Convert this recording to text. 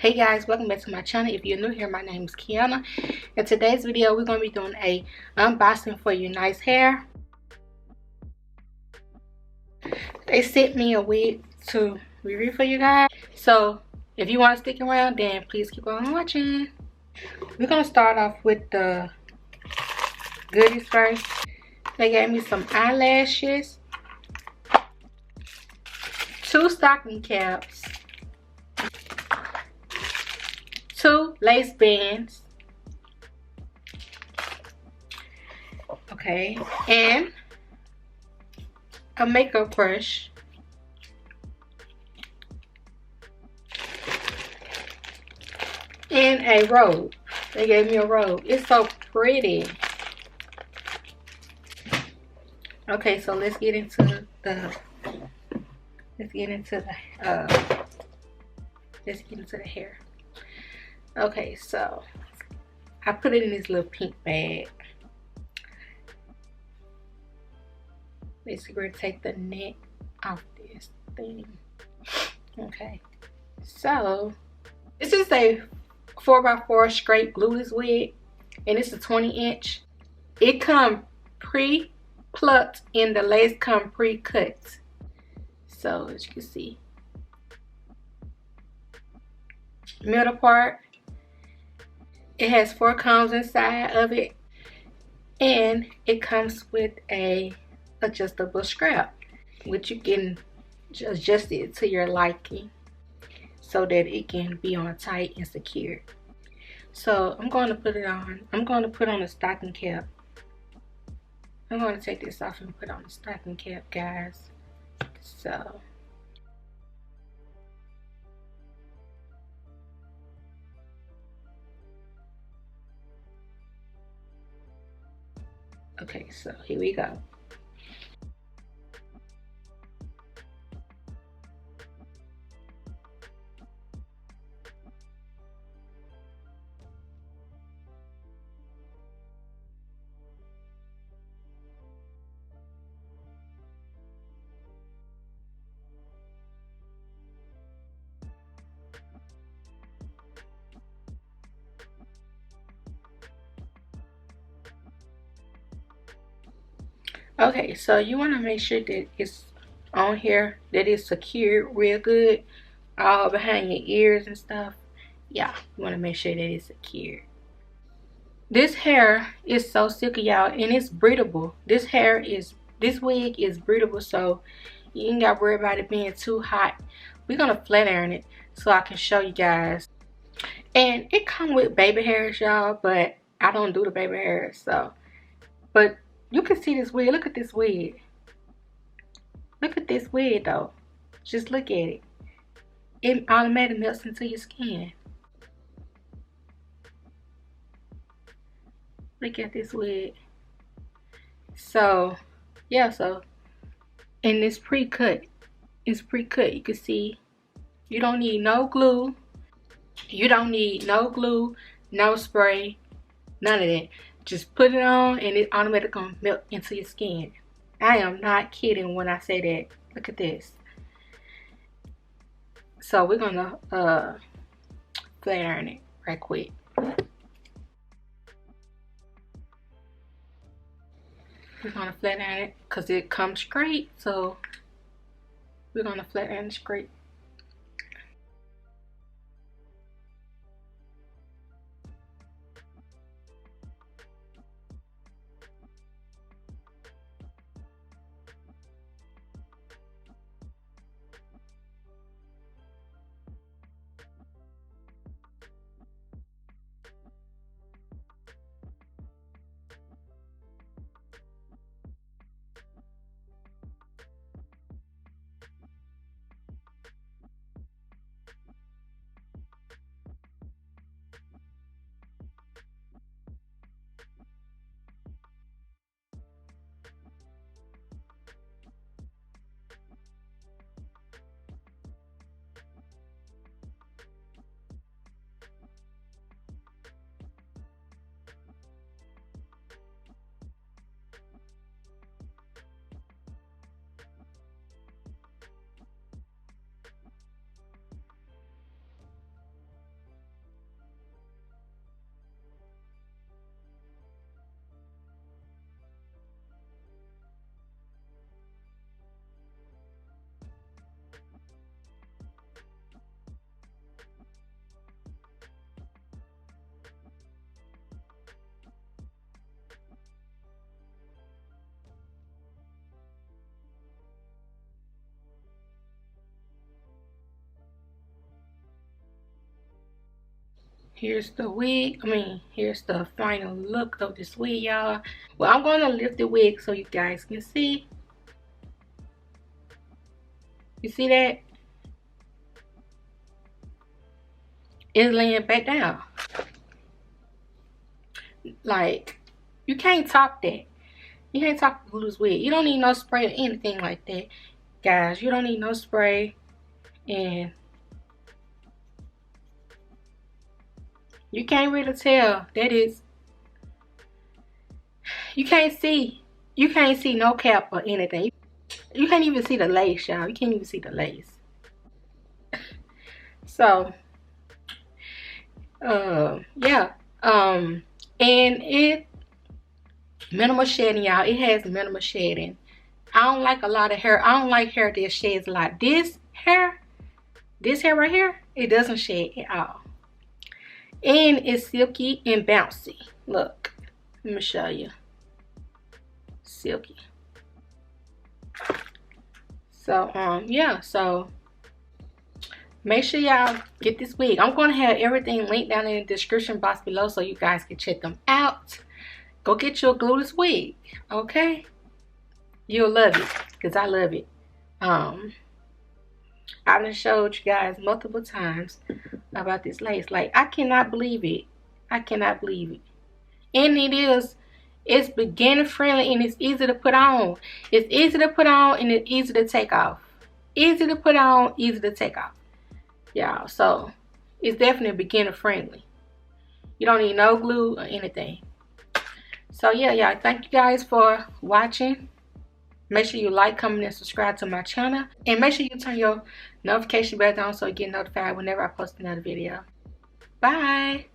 Hey guys, welcome back to my channel. If you're new here, my name is Kiana. In today's video, we're going to be doing a unboxing for Unicehair. They sent me a wig to review for you guys. So if you want to stick around, then please keep on watching. We're going to start off with the goodies first. They gave me some eyelashes, 2 stocking caps, 2 lace bands, okay, and a makeup brush, and a robe. They gave me a robe. It's so pretty. Okay, so let's get into the hair. Okay, so I put it in this little pink bag. Basically, we're gonna take the net off this thing. Okay, so this is a 4x4 straight glueless wig, and it's a 20-inch. It comes pre-plucked and the lace come pre-cut. So as you can see, middle part, it has 4 combs inside of it, and it comes with a adjustable strap, which you can adjust it to your liking so that it can be on tight and secure. So I'm going to put it on. I'm going to put on a stocking cap. I'm going to take this off and put on the stocking cap, guys. So okay, so here we go. Okay, so you want to make sure that it's on here, that it's secured real good, all behind your ears and stuff. Yeah, you want to make sure that it's secured. This hair is so silky, y'all, and it's breathable. This wig is breathable, so you ain't got to worry about it being too hot. We're gonna flat iron it so I can show you guys. And it comes with baby hairs, y'all, but I don't do the baby hairs, so. But you can see this wig. Look at this wig. Look at this wig, though. Just look at it. It automatically melts into your skin. Look at this wig. So, yeah, so. And it's pre-cut. It's pre-cut. You can see. You don't need no glue. You don't need no glue, no spray, none of that. Just put it on and it automatically gonna melt into your skin. I am not kidding when I say that. Look at this. So we're gonna flat iron it right quick. We're gonna flat iron it because it comes straight, so we're gonna flat iron it straight. Here's the wig. Here's the final look of this wig, y'all. Well, I'm going to lift the wig so you guys can see. You see that? It's laying back down. Like, you can't top that. You can't top the glueless wig. You don't need no spray or anything like that, guys. You don't need no spray, and you can't really tell. That is, you can't see no cap or anything. You can't even see the lace, y'all. You can't even see the lace. So, yeah. And it minimal shedding, y'all. It has minimal shedding. I don't like a lot of hair. I don't like hair that sheds a lot. This hair right here, it doesn't shed at all. And it's silky and bouncy. Look, let me show you. Silky. So yeah, so make sure y'all get this wig. I'm going to have everything linked down in the description box below so you guys can check them out. Go get your glueless wig, okay? You'll love it, because I love it. I've done showed you guys multiple times about this lace. Like, I cannot believe it. I cannot believe it. And it's beginner friendly, and it's easy to put on. It's easy to put on, and it's easy to take off. Easy to put on, easy to take off. Y'all, so it's definitely beginner friendly. You don't need no glue or anything. So yeah, y'all, thank you guys for watching. Make sure you like, comment, and subscribe to my channel. And make sure you turn your notification bell on so you get notified whenever I post another video. Bye.